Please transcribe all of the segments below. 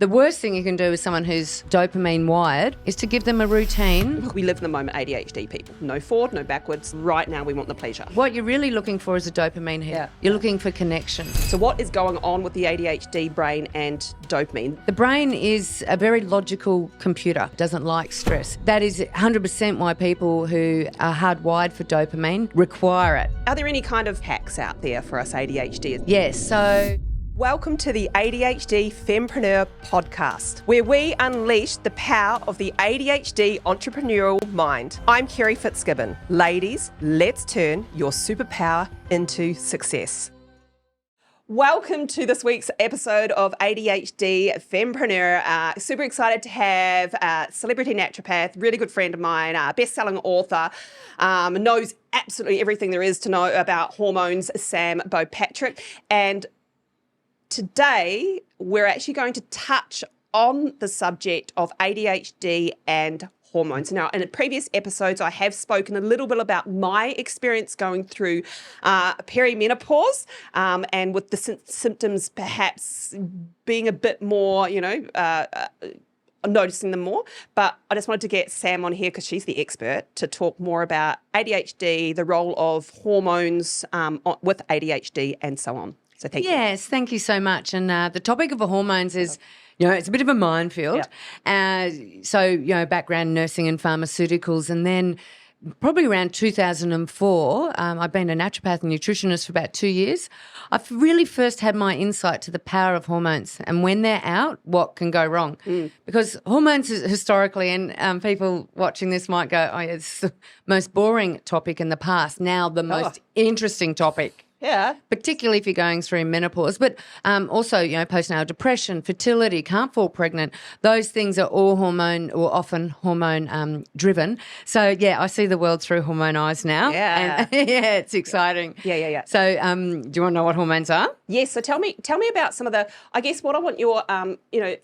The worst thing you can do with someone who's dopamine wired is to give them a routine. We live in the moment, ADHD people. No forward, no backwards. Right now, we want the pleasure. What you're really looking for is a dopamine hit. Yeah. You're looking for connection. So what is going on with the ADHD brain and dopamine? The brain is a very logical computer, doesn't like stress. That is 100% why people who are hardwired for dopamine require it. Are there any kind of hacks out there for us ADHDers? Yes, so Welcome to the ADHD Fempreneur Podcast, where we unleash the power of the ADHD entrepreneurial mind. I'm Kerry Fitzgibbon. Ladies, let's turn your superpower into success. Welcome to this week's episode of ADHD Fempreneur. Super excited to have a celebrity naturopath, really good friend of mine, best-selling author, knows absolutely everything there is to know about hormones, Beau-Patrick. And today, we're actually going to touch on the subject of ADHD and hormones. Now, in previous episodes, I have spoken a little bit about my experience going through perimenopause and with the symptoms perhaps being a bit more, noticing them more. But I just wanted to get Sam on here because she's the expert to talk more about ADHD, the role of hormones with ADHD and so on. So thank you. Yes, thank you so much. And the topic of the hormones is, it's a bit of a minefield. Yeah. Background nursing and pharmaceuticals. And then probably around 2004, I've been a naturopath and nutritionist for about 2 years. I've really first had my insight to the power of hormones and when they're out, what can go wrong. Because hormones is historically, and people watching this might go, it's the most boring topic in the past. Now the most interesting topic. Yeah. Particularly if you're going through menopause, but also, postnatal depression, fertility, can't fall pregnant. Those things are all hormone or often hormone driven. So, I see the world through hormone eyes now. Yeah. And, it's exciting. Yeah. So, do you want to know what hormones are? Yes. So tell me about some of the, I guess what I want your, and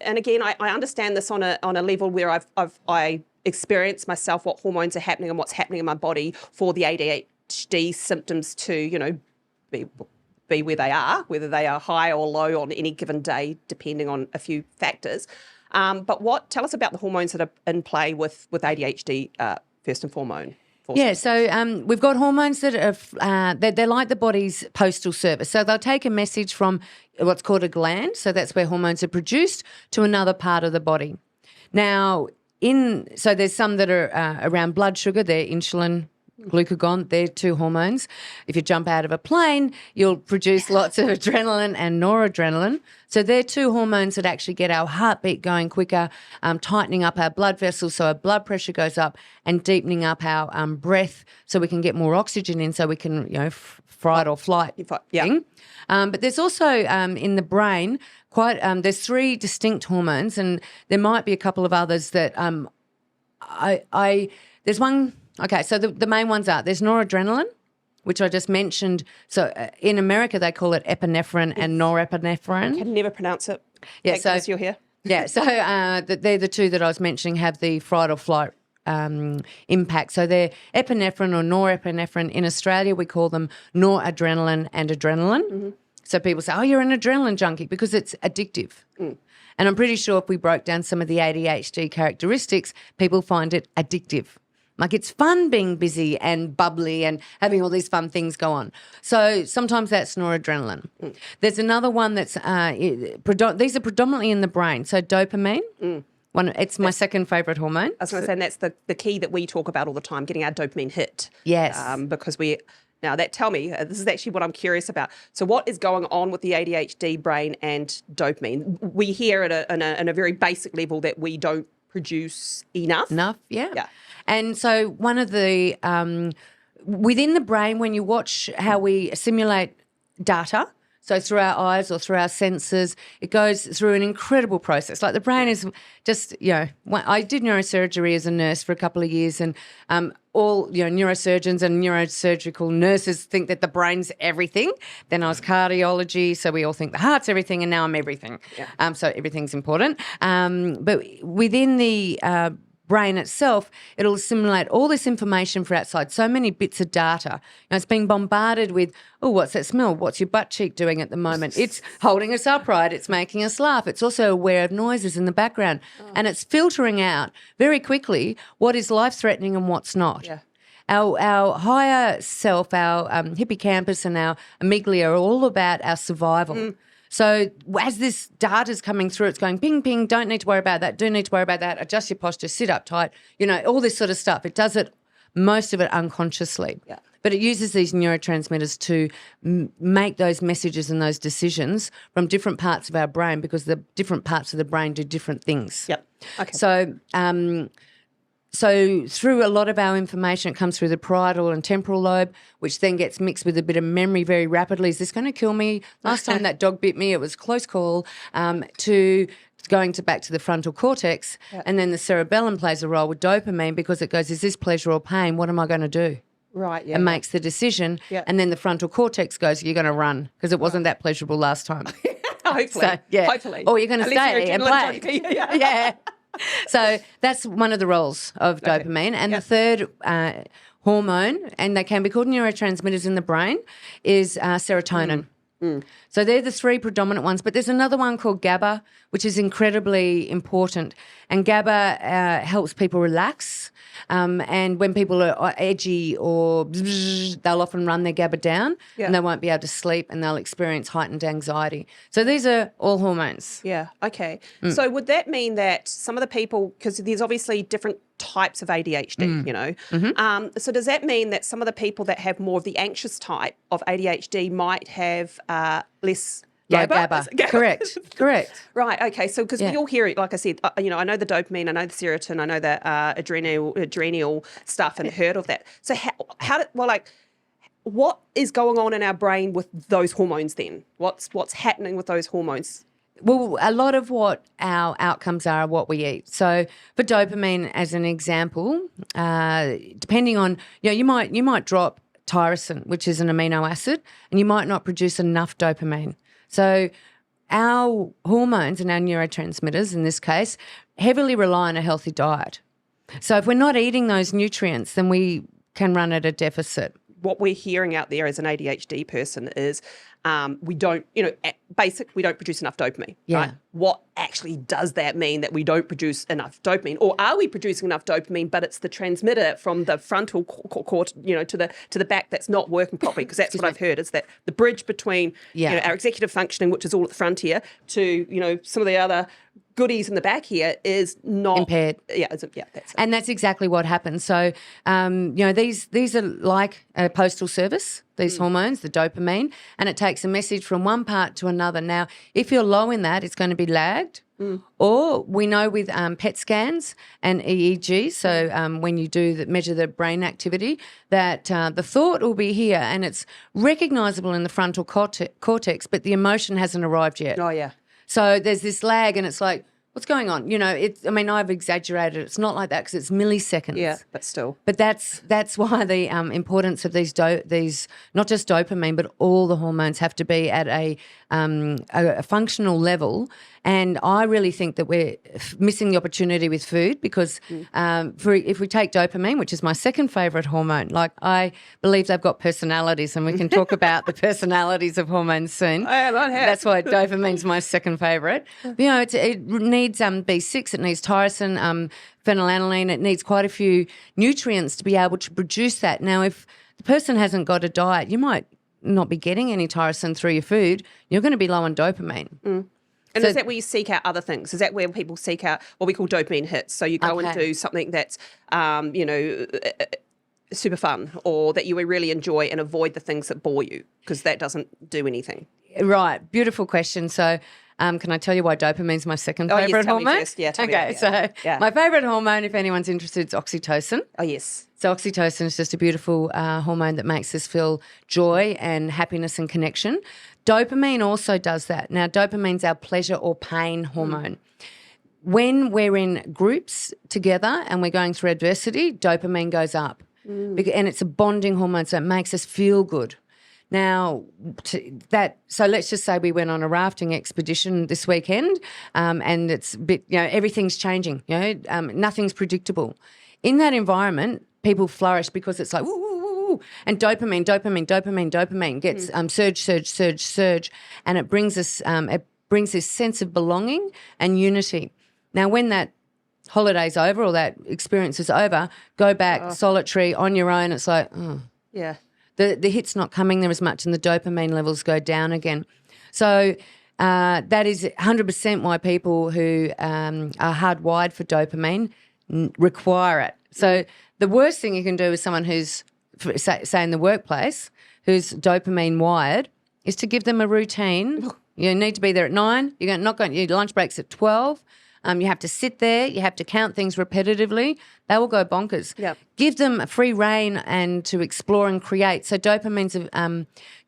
again, I understand this on a level where I experienced myself what hormones are happening and what's happening in my body for the ADHD symptoms to, be where they are, whether they are high or low on any given day, depending on a few factors. But tell us about the hormones that are in play with ADHD first and foremost. Yeah, so we've got hormones that are they're like the body's postal service. So they'll take a message from what's called a gland, so that's where hormones are produced, to another part of the body. Now, so there's some that are around blood sugar, they're insulin, glucagon, they're two hormones. If you jump out of a plane, you'll produce lots of adrenaline and noradrenaline. So they're two hormones that actually get our heartbeat going quicker, tightening up our blood vessels so our blood pressure goes up, and deepening up our breath so we can get more oxygen in so we can, fight or flight thing. But there's also in the brain there's three distinct hormones, and there might be a couple of others that there's one. Okay, so the main ones are, there's noradrenaline, which I just mentioned. So in America, they call it epinephrine and norepinephrine. I can never pronounce it. Yeah, so you're here. Yeah, so they're the two that I was mentioning have the fight or flight impact. So they're epinephrine or norepinephrine. In Australia, we call them noradrenaline and adrenaline. Mm-hmm. So people say, you're an adrenaline junkie, because it's addictive. And I'm pretty sure if we broke down some of the ADHD characteristics, people find it addictive. Like, it's fun being busy and bubbly and having all these fun things go on. So sometimes that's noradrenaline. There's another one that's these are predominantly in the brain. So dopamine, it's my second favourite hormone. I was going to say, and that's the key that we talk about all the time, getting our dopamine hit. Yes. Because tell me, this is actually what I'm curious about. So what is going on with the ADHD brain and dopamine? We hear at in a very basic level that we don't produce enough. Yeah. And so one of the within the brain, when you watch how we assimilate data, so through our eyes or through our senses, it goes through an incredible process. Like, the brain is just, I did neurosurgery as a nurse for a couple of years, and all neurosurgeons and neurosurgical nurses think that the brain's everything. Then I was cardiology, so we all think the heart's everything, and now I'm everything. Yeah. So everything's important. But within the brain itself, it'll assimilate all this information from outside, so many bits of data. It's being bombarded with, oh, what's that smell? What's your butt cheek doing at the moment? It's holding us upright. It's making us laugh. It's also aware of noises in the background. And it's filtering out very quickly what is life-threatening and what's not. Yeah. Our higher self, our hippocampus and our amygdala are all about our survival. So as this data's coming through, it's going ping, ping, don't need to worry about that, do need to worry about that, adjust your posture, sit up tight, all this sort of stuff. It does it, most of it unconsciously. Yeah. But it uses these neurotransmitters to make those messages and those decisions from different parts of our brain, because the different parts of the brain do different things. Yep. Okay. So through a lot of our information, it comes through the parietal and temporal lobe, which then gets mixed with a bit of memory very rapidly. Is this going to kill me? Last time that dog bit me, it was a close call, to going back to the frontal cortex. Yep. And then the cerebellum plays a role with dopamine, because it goes, is this pleasure or pain? What am I going to do? Right, yeah. And makes the decision. Yep. And then the frontal cortex goes, you're going to run, because it wasn't that pleasurable last time. Hopefully. So, yeah. Hopefully. Or you're going to stay and play. Yeah. So that's one of the roles of dopamine. And the third hormone, and they can be called neurotransmitters in the brain, is serotonin. So they're the three predominant ones, but there's another one called GABA, which is incredibly important. And GABA helps people relax. And when people are edgy or they'll often run their GABA down and they won't be able to sleep, and they'll experience heightened anxiety. So these are all hormones. Yeah, okay. So would that mean that some of the people, because there's obviously different types of ADHD, so does that mean that some of the people that have more of the anxious type of ADHD might have less GABA? Correct. Right, okay. So because we all hear it, like I said, I know the dopamine, I know the serotonin, I know the adrenal stuff, and heard of that. So what is going on in our brain with those hormones then? What's happening with those hormones? Well, a lot of what our outcomes are what we eat. So for dopamine, as an example, depending on, you might drop tyrosine, which is an amino acid, and you might not produce enough dopamine. So our hormones and our neurotransmitters, in this case, heavily rely on a healthy diet. So if we're not eating those nutrients, then we can run at a deficit. What we're hearing out there as an ADHD person is we don't, we don't produce enough dopamine. Yeah. Right? What actually does that mean, that we don't produce enough dopamine? Or are we producing enough dopamine, but it's the transmitter from the frontal cord, to the back that's not working properly? Because that's what I've heard, is that the bridge between our executive functioning, which is all at the front here, to some of the other goodies in the back here is not impaired. That's it. And that's exactly what happens. So, these are like a postal service, these hormones, the dopamine, and it takes a message from one part to another. Now, if you're low in that, it's going to be lagged. Or we know with PET scans and EEG, so when you measure the brain activity, that the thought will be here and it's recognisable in the frontal cortex, but the emotion hasn't arrived yet. Oh, yeah. So there's this lag, and it's like, what's going on? I've exaggerated. It's not like that because it's milliseconds. Yeah, but still. But that's why the importance of these not just dopamine, but all the hormones have to be at a functional level. And I really think that we're missing the opportunity with food, because if we take dopamine, which is my second favourite hormone, I believe they've got personalities, and we can talk about the personalities of hormones soon. That's why dopamine's my second favourite. It needs B6, it needs tyrosine, phenylalanine, it needs quite a few nutrients to be able to produce that. Now, if the person hasn't got a diet, you might not be getting any tyrosine through your food. You're going to be low on dopamine. And is that where you seek out other things? Is that where people seek out what we call dopamine hits? So you go and do something that's, super fun, or that you really enjoy, and avoid the things that bore you, because that doesn't do anything. Right. Beautiful question. So can I tell you why dopamine's my second favourite hormone? Tell me first. Yeah, tell me. My favourite hormone, if anyone's interested, is oxytocin. Oh, yes. So oxytocin is just a beautiful hormone that makes us feel joy and happiness and connection. Dopamine also does that. Now, dopamine's our pleasure or pain hormone. When we're in groups together and we're going through adversity, dopamine goes up. And it's a bonding hormone, so it makes us feel good. Now, so let's just say we went on a rafting expedition this weekend, and it's a bit, everything's changing. Nothing's predictable. In that environment, people flourish because it's like, woo, woo, woo, woo, and dopamine gets surge, and it brings us this sense of belonging and unity. Now, when that holiday's over or that experience is over, go back solitary on your own. It's like, yeah, the hit's not coming there as much, and the dopamine levels go down again. So that is 100% why people who are hardwired for dopamine require it. So the worst thing you can do with someone who's, say in the workplace, who's dopamine wired, is to give them a routine. You need to be there at 9. You're not going. Your lunch break's at 12. You have to sit there. You have to count things repetitively. They will go bonkers. Yep. Give them a free rein and to explore and create. So dopamine's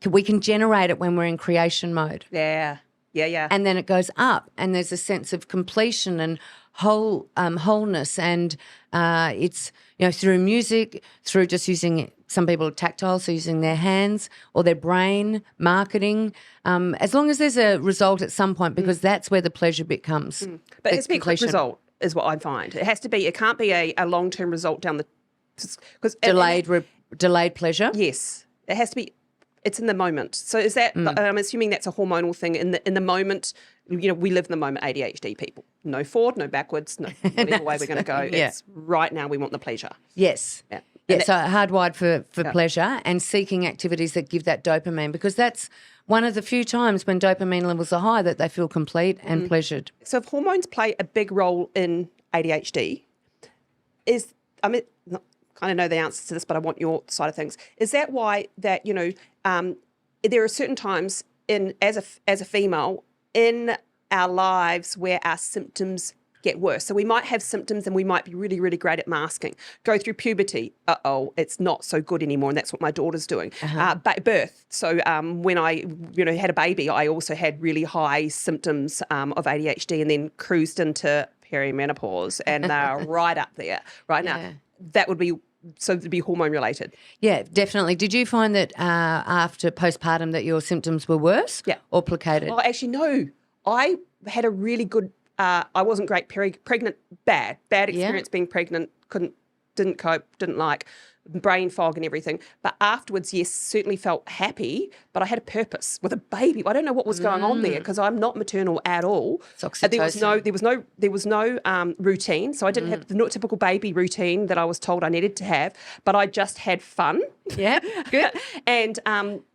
we can generate it when we're in creation mode. Yeah. And then it goes up, and there's a sense of completion and wholeness, and it's through music, through just using. Some people are tactile, so using their hands or their brain, marketing, as long as there's a result at some point, because that's where the pleasure bit comes. But it has to be a quick result is what I find. It can't be a long-term result down the... Cause delayed pleasure? Yes. It has to be... It's in the moment. So is that... I'm assuming that's a hormonal thing. In the moment, we live in the moment, ADHD people. No forward, no backwards, no whatever way we're going to go. Yeah. It's right now we want the pleasure. Yes. Yeah. Yeah, so hardwired for pleasure and seeking activities that give that dopamine, because that's one of the few times when dopamine levels are high that they feel complete and pleasured. So if hormones play a big role in ADHD, kind of know the answer to this, but I want your side of things. Is that why that, there are certain times as a female in our lives where our symptoms get worse. So we might have symptoms and we might be really, really great at masking. Go through puberty. It's not so good anymore, and that's what my daughter's doing. Birth. So when I, had a baby, I also had really high symptoms of ADHD, and then cruised into perimenopause, and they're right up there right now. That would be to be hormone related. Yeah, definitely. Did you find that after postpartum that your symptoms were worse? Yeah. Or placated? Oh, actually, no. I had a really good. I wasn't great pregnant. Bad experience being pregnant. Didn't cope. Didn't like brain fog and everything. But afterwards, yes, certainly felt happy. But I had a purpose with a baby. I don't know what was going on there, because I'm not maternal at all. There was no routine. So I didn't have the typical baby routine that I was told I needed to have. But I just had fun. Yeah, good. And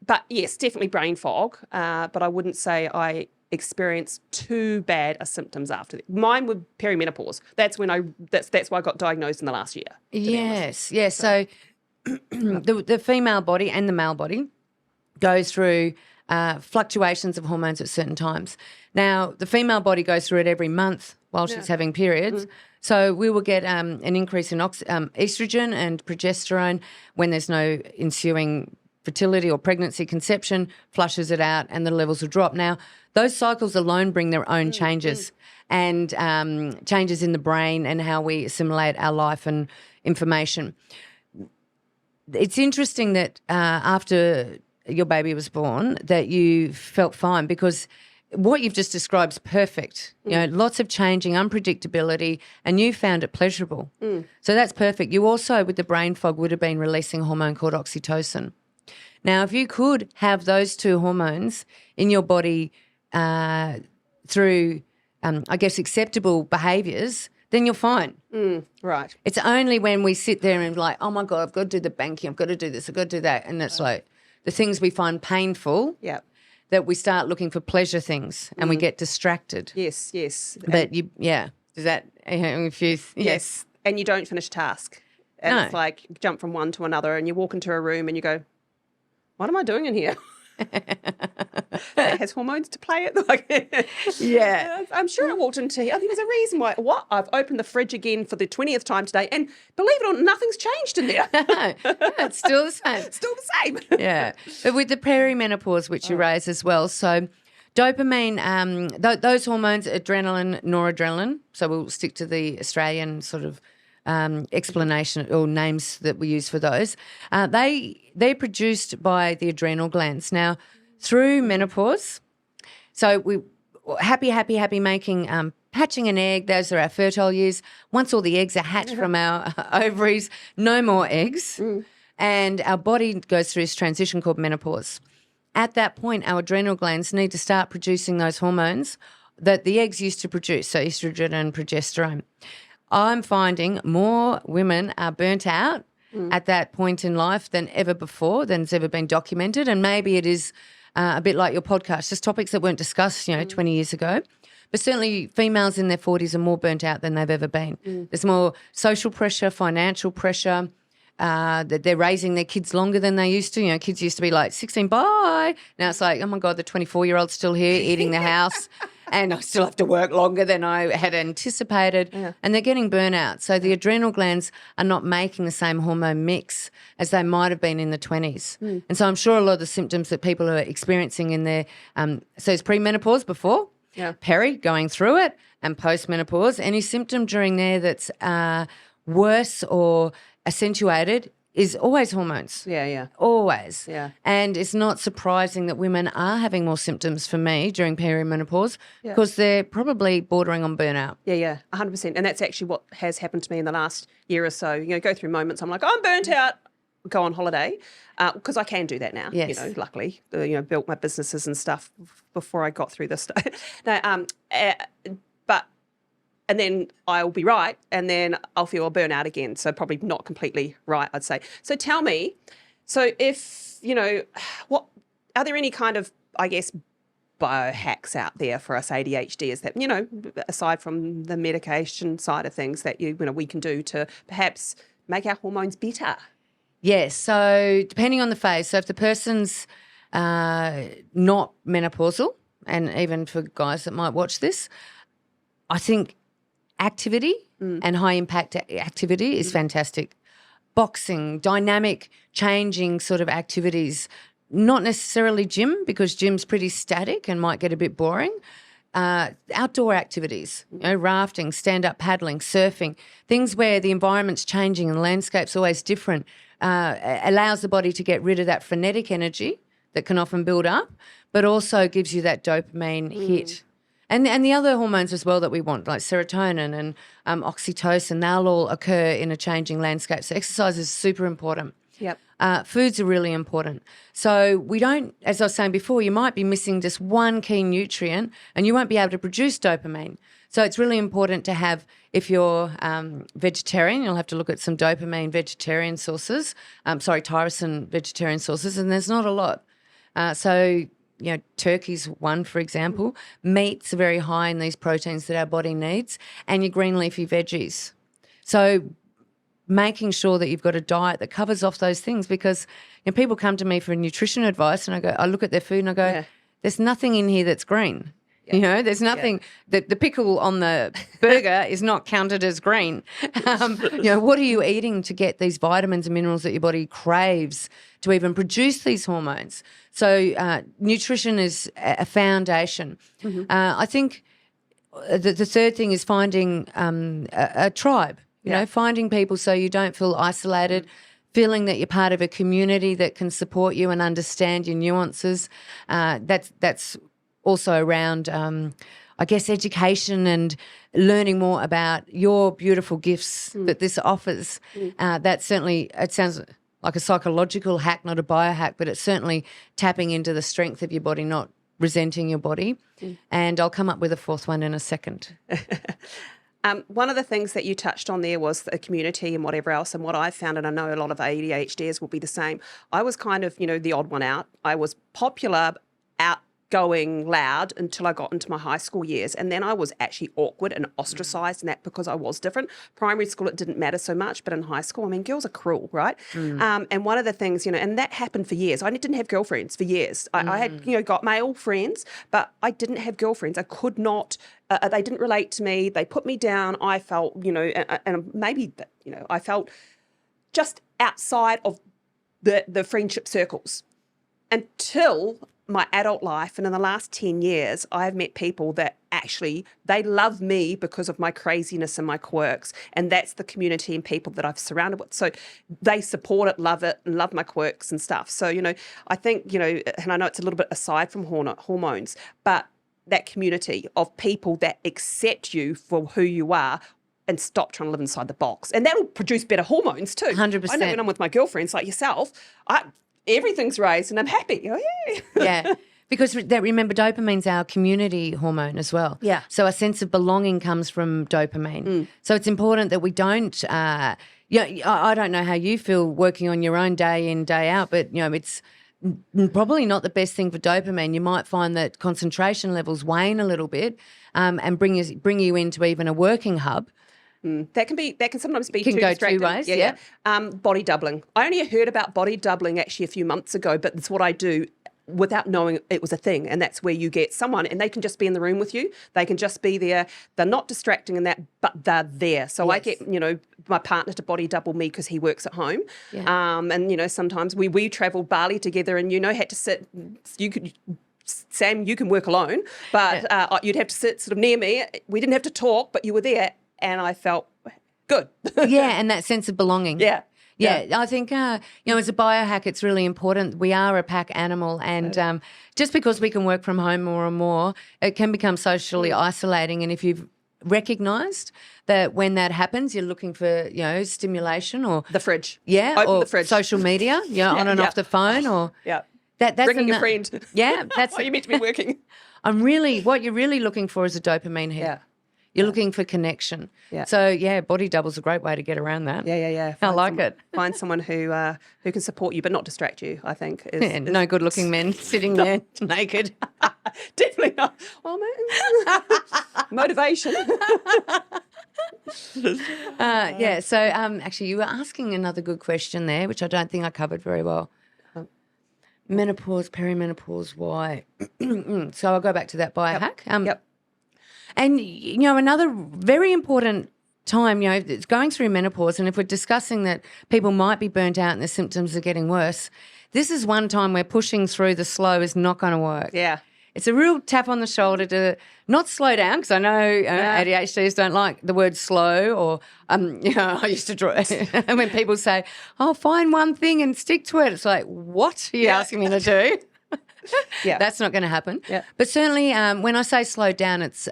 but yes, definitely brain fog. But I wouldn't say I experienced too bad a symptoms after that. Mine were perimenopause. That's when that's why I got diagnosed in the last year. Yes. So the female body and the male body goes through fluctuations of hormones at certain times. Now, the female body goes through it every month while she's having periods. So we will get an increase in estrogen and progesterone when there's no ensuing fertility or pregnancy, conception, flushes it out, and the levels will drop. Now, those cycles alone bring their own changes and changes in the brain and how we assimilate our life and information. It's interesting that after your baby was born that you felt fine, because what you've just described is perfect. Lots of changing, unpredictability, and you found it pleasurable. So that's perfect. You also, with the brain fog, would have been releasing a hormone called oxytocin. Now, if you could have those two hormones in your body through, acceptable behaviours, then you're fine. Right. It's only when we sit there and like, oh, my God, I've got to do the banking, I've got to do this, I've got to do that, and it's like the things we find painful that we start looking for pleasure things and we get distracted. Yes. But does that infuse? Yes. And you don't finish a task. And it's like you jump from one to another, and you walk into a room and you go, what am I doing in here? It has hormones to play it. Yeah. I'm sure I walked into here. I think there's a reason why. I've opened the fridge again for the 20th time today, and believe it or not, nothing's changed in there. No, it's still the same. Still the same. Yeah. But with the perimenopause, which you raise as well, so dopamine, those hormones, adrenaline, noradrenaline, so we'll stick to the Australian sort of explanation or names that we use for those. They're produced by the adrenal glands. Now, through menopause, so we happy making hatching an egg. Those are our fertile years. Once all the eggs are hatched from our ovaries, no more eggs, and our body goes through this transition called menopause. At that point, our adrenal glands need to start producing those hormones that the eggs used to produce, so estrogen and progesterone. I'm finding more women are burnt out at that point in life than ever before, than has ever been documented, and maybe it is a bit like your podcast, just topics that weren't discussed, 20 years ago. But certainly females in their 40s are more burnt out than they've ever been. There's more social pressure, financial pressure, that they're raising their kids longer than they used to. Kids used to be like 16, bye. Now it's like, oh, my God, the 24-year-old's still here eating the house and I still have to work longer than I had anticipated. Yeah. And they're getting burnout. So the adrenal glands are not making the same hormone mix as they might have been in the 20s. And so I'm sure a lot of the symptoms that people are experiencing in their so it's premenopause before, peri, going through it, and postmenopause, any symptom during there that's worse or accentuated is always hormones. Yeah. Always. Yeah. And it's not surprising that women are having more symptoms for me during perimenopause because they're probably bordering on burnout. Yeah, 100%. And that's actually what has happened to me in the last year or so. Go through moments, I'm like, I'm burnt out, go on holiday, because I can do that now. Yes. Luckily, built my businesses and stuff before I got through this. And then I'll be right, and then I'll feel a burnout again. So probably not completely right, I'd say. So tell me, so if, what are there any kind of, I guess, biohacks out there for us ADHDers that, aside from the medication side of things that, we can do to perhaps make our hormones better? Yes. So depending on the phase. So if the person's not menopausal, and even for guys that might watch this, I think activity and high impact activity is fantastic. Boxing, dynamic, changing sort of activities, not necessarily gym because gym's pretty static and might get a bit boring. Outdoor activities, rafting, stand-up paddling, surfing, things where the environment's changing and the landscape's always different, allows the body to get rid of that frenetic energy that can often build up, but also gives you that dopamine hit. And the other hormones as well that we want, like serotonin and oxytocin, they'll all occur in a changing landscape. So exercise is super important. Yep. Foods are really important. So we don't, as I was saying before, you might be missing just one key nutrient and you won't be able to produce dopamine. So it's really important to have, if you're vegetarian, you'll have to look at some dopamine vegetarian sources, tyrosine vegetarian sources, and there's not a lot. Turkey's one, for example. Meats are very high in these proteins that our body needs, and your green leafy veggies. So making sure that you've got a diet that covers off those things, because people come to me for nutrition advice and I look at their food and I go, there's nothing in here that's green. There's nothing, the pickle on the burger is not counted as green. What are you eating to get these vitamins and minerals that your body craves to even produce these hormones? So nutrition is a foundation. I think the third thing is finding a tribe, finding people so you don't feel isolated, feeling that you're part of a community that can support you and understand your nuances. That's also around, education and learning more about your beautiful gifts that this offers. That certainly, it sounds like a psychological hack, not a biohack, but it's certainly tapping into the strength of your body, not resenting your body. And I'll come up with a fourth one in a second. One of the things that you touched on there was the community and whatever else, and what I found, and I know a lot of ADHDers will be the same, I was kind of, the odd one out. I was popular, outgoing, loud until I got into my high school years, and then I was actually awkward and ostracized, and that because I was different. Primary school, it didn't matter so much, but in high school, girls are cruel, right? And one of the things, and that happened for years. I didn't have girlfriends for years. I had, got male friends, but I didn't have girlfriends. I could not. They didn't relate to me. They put me down. I felt, and maybe, I felt just outside of the friendship circles until my adult life, and in the last 10 years, I've met people that actually, they love me because of my craziness and my quirks. And that's the community and people that I've surrounded with. So they support it, and love my quirks and stuff. So, I think, and I know it's a little bit aside from hormones, but that community of people that accept you for who you are and stop trying to live inside the box. And that'll produce better hormones too. 100%. I know when I'm with my girlfriends like yourself, everything's raised and I'm happy. Oh, yeah. Yeah. Because remember, dopamine's our community hormone as well. Yeah. So a sense of belonging comes from dopamine. So it's important that we don't, I don't know how you feel working on your own day in, day out, but, it's probably not the best thing for dopamine. You might find that concentration levels wane a little bit and bring you into even a working hub. That can sometimes be Can too go distracting. 2 ways, Yeah. Body doubling. I only heard about body doubling actually a few months ago, but it's what I do without knowing it was a thing. And that's where you get someone and they can just be in the room with you. They can just be there. They're not distracting in that, but they're there. So I get, my partner to body double me because he works at home. Yeah. And, sometimes we traveled Bali together and, had to sit, Sam, you can work alone, but you'd have to sit sort of near me. We didn't have to talk, but you were there. And I felt good. Yeah, and that sense of belonging. Yeah. I think, as a biohack, it's really important. We are a pack animal, and just because we can work from home more and more, it can become socially isolating. And if you've recognised that when that happens, you're looking for, stimulation or the fridge. Yeah, Open or the fridge. social media, on and off the phone, or that's bringing your friend. Yeah, that's you meant to be working. What you're really looking for is a dopamine hit. Yeah. You're looking for connection. Yeah. So, body double's a great way to get around that. Yeah. I like it. Find someone who can support you but not distract you, I think. No good-looking men sitting there naked. Definitely not. Oh, man. Motivation. So actually you were asking another good question there, which I don't think I covered very well. Menopause, perimenopause, why? So I'll go back to that biohack. Yep. And, another very important time, it's going through menopause, and if we're discussing that people might be burnt out and the symptoms are getting worse, this is one time where pushing through the slow is not going to work. Yeah. It's a real tap on the shoulder to not slow down, because I know ADHDers don't like the word slow, or, I used to draw, and when people say, find one thing and stick to it, it's like, what are you asking me to do? Yeah, that's not going to happen. Yeah. But certainly when I say slow down, it's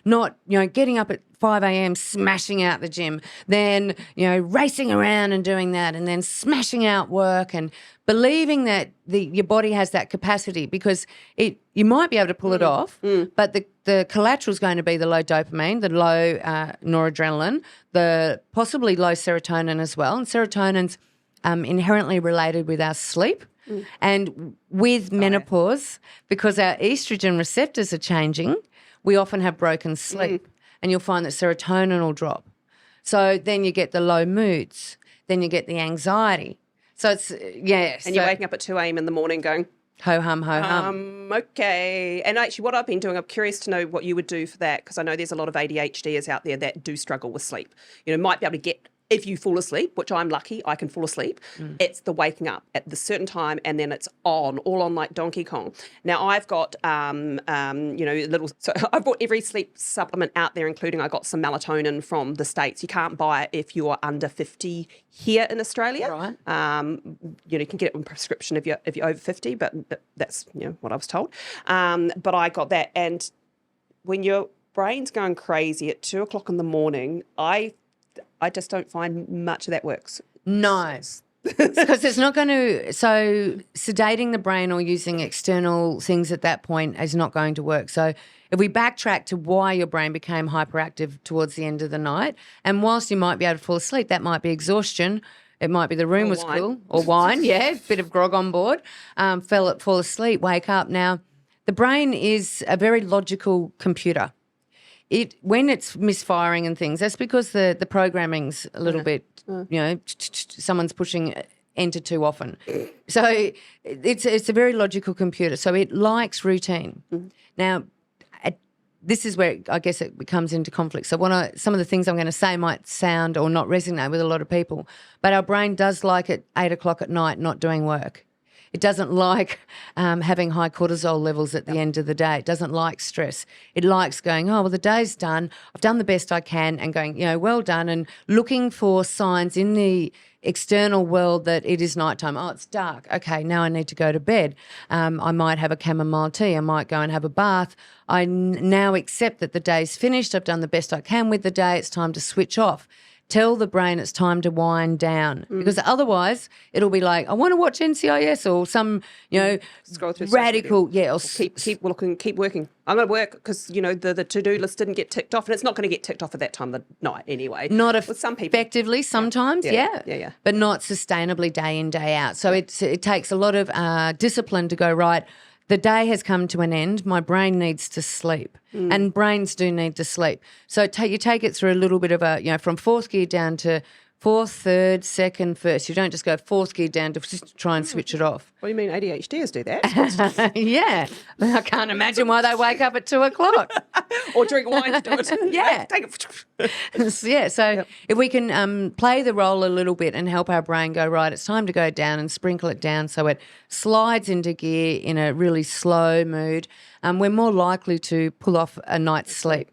not, getting up at 5 a.m, smashing out the gym, then, racing around and doing that, and then smashing out work, and believing that your body has that capacity, because you might be able to pull it off, but the collateral is going to be the low dopamine, the low noradrenaline, the possibly low serotonin as well. And serotonin's inherently related with our sleep. And with menopause, because our estrogen receptors are changing, we often have broken sleep, and you'll find that serotonin will drop. So then you get the low moods, then you get the anxiety. So it's, And you're waking up at 2 a.m. in the morning going, ho-hum, ho-hum. Okay. And actually what I've been doing, I'm curious to know what you would do for that, because I know there's a lot of ADHDers out there that do struggle with sleep. Might be able to get, if you fall asleep, which I'm lucky, I can fall asleep, it's the waking up at the certain time, and then it's all on like Donkey Kong. Now I've got, so I've bought every sleep supplement out there, including I got some melatonin from the States. You can't buy it if you're under 50 here in Australia. Right. You can get it on prescription if you're over 50, but that's, what I was told. But I got that. And when your brain's going crazy at 2 o'clock in the morning, I just don't find much of that works. No, because it's not going to, so sedating the brain or using external things at that point is not going to work. So if we backtrack to why your brain became hyperactive towards the end of the night, and whilst you might be able to fall asleep, that might be exhaustion, it might be the room was cool, or wine, bit of grog on board, fall asleep, wake up. Now, the brain is a very logical computer. When it's misfiring and things, that's because the programming's a little bit, someone's pushing enter too often. So it's a very logical computer. So it likes routine. Now, this is where I guess it comes into conflict. So some of the things I'm going to say might sound or not resonate with a lot of people, but our brain does like at 8 o'clock at night not doing work. It doesn't like having high cortisol levels at the end of the day. It doesn't like stress. It likes going, oh, well, the day's done. I've done the best I can, and going, well done, and looking for signs in the external world that it is nighttime. Oh, it's dark. Okay, now I need to go to bed. I might have a chamomile tea. I might go and have a bath. I now accept that the day's finished. I've done the best I can with the day. It's time to switch off. Tell the brain it's time to wind down, because otherwise it'll be like, I want to watch NCIS or some, Scroll through radical, or keep looking, keep working. I'm going to work because, the to-do list didn't get ticked off, and it's not going to get ticked off at that time of the night anyway. Not with some people. Effectively sometimes, yeah. But not sustainably day in, day out. So it takes a lot of discipline to go, right, the day has come to an end. My brain needs to sleep, and brains do need to sleep. So you take it through a little bit of from fourth gear down to fourth, third, second, first. You don't just go fourth gear down to just try and switch it off. What do you mean ADHDers do that? Yeah. I can't imagine why they wake up at 2:00. Or drink wine to do it. Yeah. Take it. Yeah, so if we can play the role a little bit and help our brain go, right, it's time to go down, and sprinkle it down so it slides into gear in a really slow mood, we're more likely to pull off a night's sleep.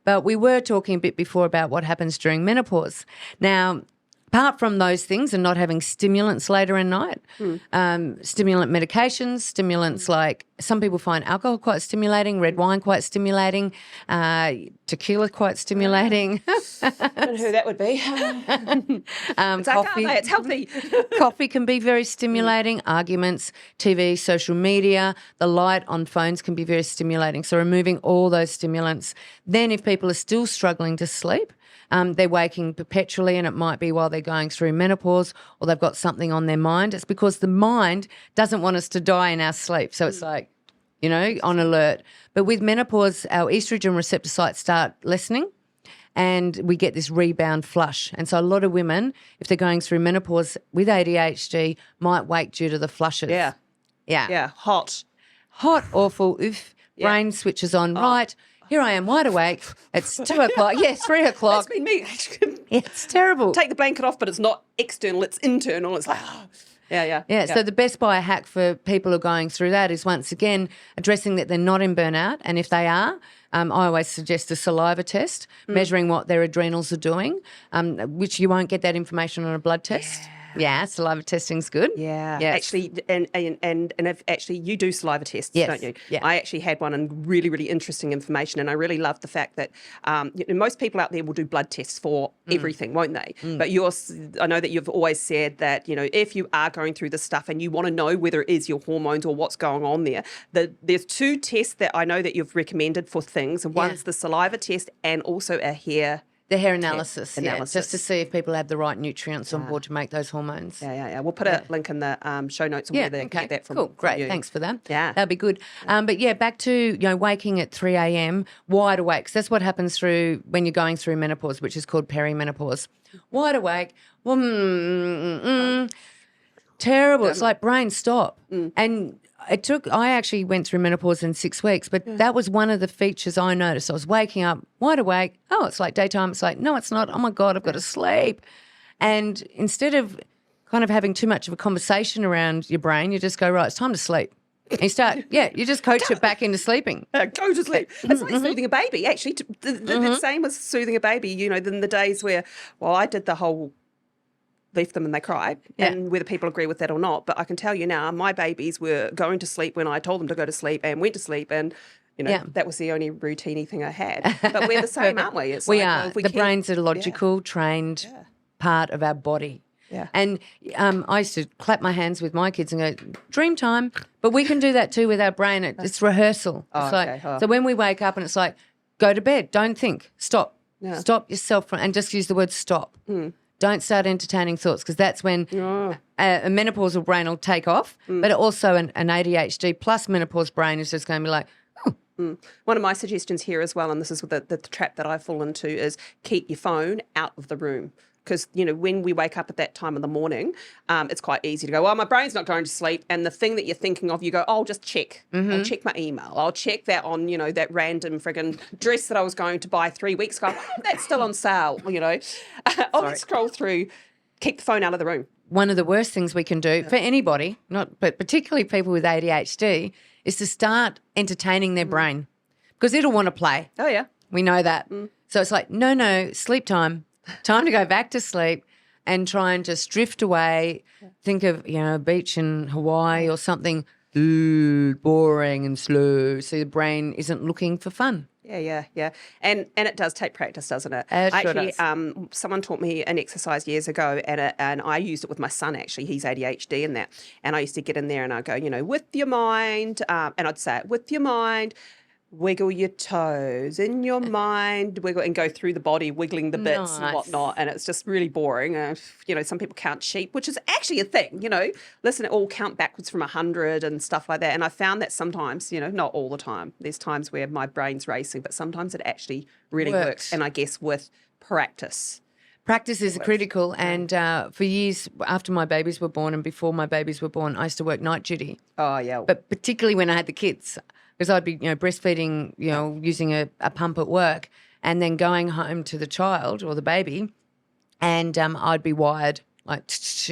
But we were talking a bit before about what happens during menopause. Now, apart from those things and not having stimulants later in night, stimulant medications, stimulants like some people find alcohol quite stimulating, red wine quite stimulating, tequila quite stimulating. I don't know who that would be. It's coffee. It's healthy. Coffee can be very stimulating. Arguments, TV, social media, the light on phones can be very stimulating. So removing all those stimulants. Then if people are still struggling to sleep, they're waking perpetually, and it might be while they're going through menopause, or they've got something on their mind. It's because the mind doesn't want us to die in our sleep. So it's like, on alert. But with menopause, our estrogen receptor sites start lessening, and we get this rebound flush. And so a lot of women, if they're going through menopause with ADHD, might wake due to the flushes. Yeah. Hot, awful, oof. Brain switches on, right. Here I am, wide awake. It's 2:00. Yes, 3:00. That's been me. It's terrible. Take the blanket off, but it's not external, it's internal. It's like, Yeah. So the best biohack for people who are going through that is, once again, addressing that they're not in burnout. And if they are, I always suggest a saliva test, measuring what their adrenals are doing, which you won't get that information on a blood test. Yeah, saliva testing's good. Yeah. Actually, and if actually you do saliva tests, yes. don't you? Yeah. I actually had one, and really, really interesting information. And I really love the fact that most people out there will do blood tests for everything, won't they? But I know that you've always said that, if you are going through this stuff and you want to know whether it is your hormones or what's going on there, there's two tests that I know that you've recommended for things. And one's the saliva test, and also a hair. The hair analysis, just to see if people have the right nutrients on board to make those hormones. Yeah. We'll put a link in the show notes on where they get that from. Cool, great, you. thanks for that. Yeah. That'd be good. But back to waking at 3 a.m, wide awake. So that's what happens through when you're going through menopause, which is called perimenopause. Wide awake, terrible. It's like brain stop. And I actually went through menopause in 6 weeks, but that was one of the features I noticed. I was waking up wide awake. Oh, it's like daytime. It's like, no, it's not. Oh my God, I've got to sleep. And instead of kind of having too much of a conversation around your brain, you just go, right, it's time to sleep. And you start, you just coach it back into sleeping. Go to sleep. It's like soothing a baby, actually. The same as soothing a baby, than the days where, I did the whole left them and they cried, and whether people agree with that or not. But I can tell you now, my babies were going to sleep when I told them to go to sleep, and went to sleep, and that was the only routine thing I had. But we're the same, aren't we? It's we are. The brain's a logical, trained part of our body. Yeah. And I used to clap my hands with my kids and go, dream time. But we can do that too with our brain. It's rehearsal. So when we wake up and it's like, go to bed, don't think, stop. Yeah. Stop yourself and just use the word stop. Don't start entertaining thoughts, because that's when a menopausal brain will take off, but also an ADHD plus menopause brain is just going to be like, oh. One of my suggestions here as well, and this is the trap that I fall into, is keep your phone out of the room. Because, when we wake up at that time of the morning, it's quite easy to go, well, my brain's not going to sleep. And the thing that you're thinking of, you go, I'll just check. I'll check my email. I'll check that on, that random friggin' dress that I was going to buy 3 weeks ago. That's still on sale, Let's scroll through. Keep the phone out of the room. one of the worst things we can do for anybody, but particularly people with ADHD, is to start entertaining their brain because it'll want to play. Oh, yeah. We know that. So it's like, no, sleep time to go back to sleep and try and just drift away. Think of, a beach in Hawaii or something boring and slow, so the brain isn't looking for fun. Yeah. And it does take practice, doesn't it? It sure actually, does. Someone taught me an exercise years ago, and I used it with my son, actually. He's ADHD and that. And I used to get in there and I'd go, with your mind, and I'd say it, with your mind, wiggle your toes, in your mind, wiggle, and go through the body, wiggling the bits and whatnot. And it's just really boring. Some people count sheep, which is actually a thing, Listen, it all count backwards from 100 and stuff like that. And I found that sometimes, not all the time. There's times where my brain's racing, but sometimes it actually really works. And I guess with practice. Practice is critical. And for years after my babies were born and before my babies were born, I used to work night duty. Oh, yeah. But particularly when I had the kids, because I'd be, breastfeeding, using a pump at work and then going home to the child or the baby and I'd be wired. Like,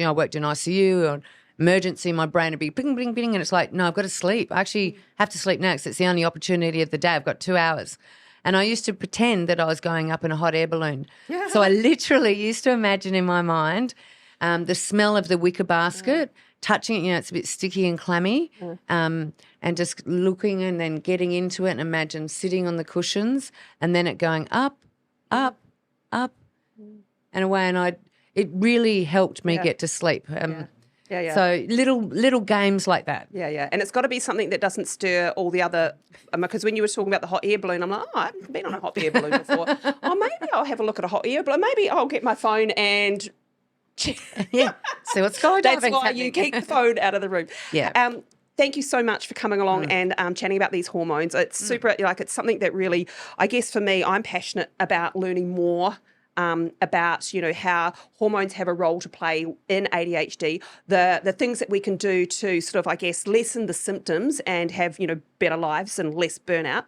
I worked in ICU or emergency, my brain would be bing, bing, bing, and it's like, no, I've got to sleep. I actually have to sleep now because it's the only opportunity of the day. I've got 2 hours. And I used to pretend that I was going up in a hot air balloon. Yeah. So I literally used to imagine in my mind the smell of the wicker basket, touching it, it's a bit sticky and clammy, and just looking and then getting into it and imagine sitting on the cushions and then it going up, up, up and away. And it really helped me get to sleep. Yeah. So little games like that. Yeah. And it's got to be something that doesn't stir all the other, because when you were talking about the hot air balloon, I'm like, I haven't been on a hot air balloon before. Maybe I'll have a look at a hot air balloon. Maybe I'll get my phone and see what's going on. That's why you keep the phone out of the room. Yeah. Thank you so much for coming along and chatting about these hormones. It's super, it's something that really, I guess for me, I'm passionate about learning more about, how hormones have a role to play in ADHD, the things that we can do to sort of, I guess, lessen the symptoms and have, better lives and less burnout.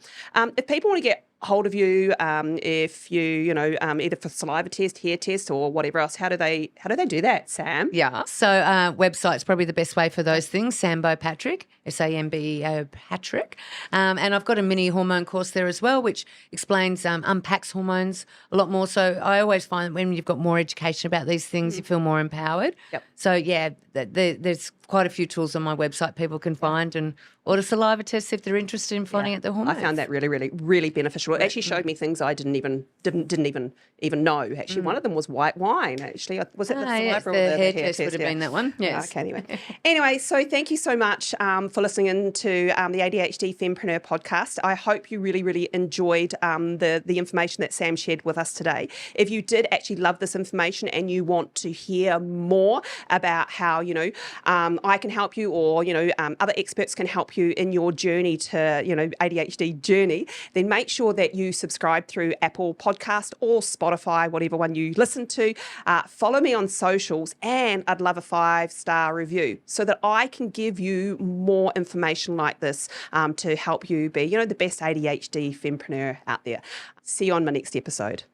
If people want to get hold of you, if you, either for saliva test, hair test or whatever else, how do they do that, Sam? Yeah. So website's probably the best way for those things. Sam Beau-Patrick, SAMBEO Patrick. And I've got a mini hormone course there as well, which explains, unpacks hormones a lot more. So I always find that when you've got more education about these things, you feel more empowered. Yep. So yeah, there's quite a few tools on my website people can find and order saliva tests if they're interested in finding out the hormones. I found that really, really, really beneficial. It actually showed me things I didn't even know. Actually, one of them was white wine. Actually, was it the saliva or the hair test? Would have been that one. Yes. Okay. Anyway, so thank you so much for listening in to the ADHD Fempreneur Podcast. I hope you really, really enjoyed the information that Sam shared with us today. If you did actually love this information and you want to hear more about how I can help you or other experts can help you in your journey to ADHD journey, then make sure that you subscribe through Apple Podcast or Spotify, whatever one you listen to. Follow me on socials, and I'd love a 5-star review so that I can give you more information like this to help you be the best ADHD fempreneur out there. See you on my next episode.